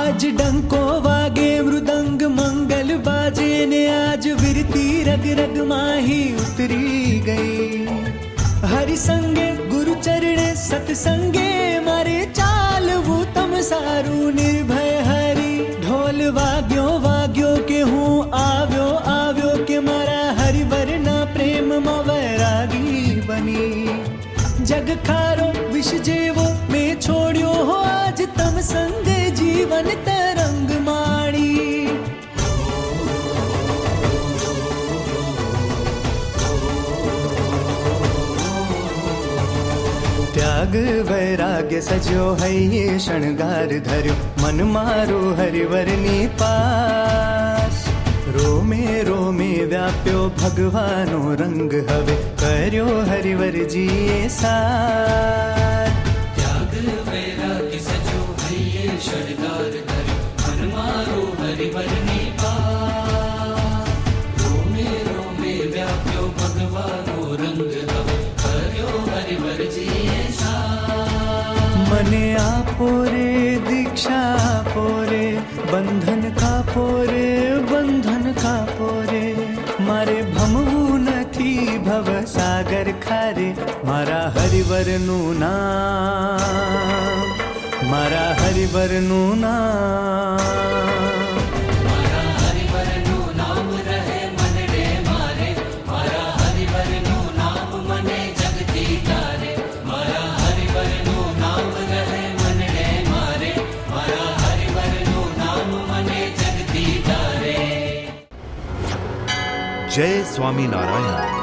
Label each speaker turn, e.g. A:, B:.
A: आज डंको वागे मृदंग मंगल बाजे ने आज विरती रग रग माही उतरी गई। हरि संगे गुरु चरणे सत्संगे मारे चाल वो तम सारू निर्भय हरि। ढोल वाग्यो वाग्यो के हूँ આવ્યો આવ્યો के मारा हरि वरना प्रेम में वैरागी बनी। जग खारो विष जेवो मैं छोड़ियो हो आज तम संग जीवन तरंग माणी। त्याग वैराग्य सजो है ये शणगार धर्यो मन मारो हरिवरनी पास। रोमे रोमे व्याप्यो भगवानो रंग हवे कर्यो हरिवर जीए साथ।
B: त्याग वैराग्य सजो है ये शणगार धर्यो मन मारो हरिवरनी पास। रोमे रोमे व्याप्यो भगवानो रंग हवे कर्यो हरिवर जीए साथ।
A: मने आपो रे दीक्षा आपो रे बंधन कापो रे बंधन कापो रे। मारे भमवू नथी भव सागर खारे मारा हरिवरनु नाम मारा हरिवरनु नाम।
B: मारा हरिवरनु नाम रहे मनडे मारे मारा हरिवरनु नाम मने जगती तारे। मारा हरिवरनु नाम रहे मनडे मारे मारा हरिवरनु नाम मने जगती तारे।
C: जय स्वामी नारायण।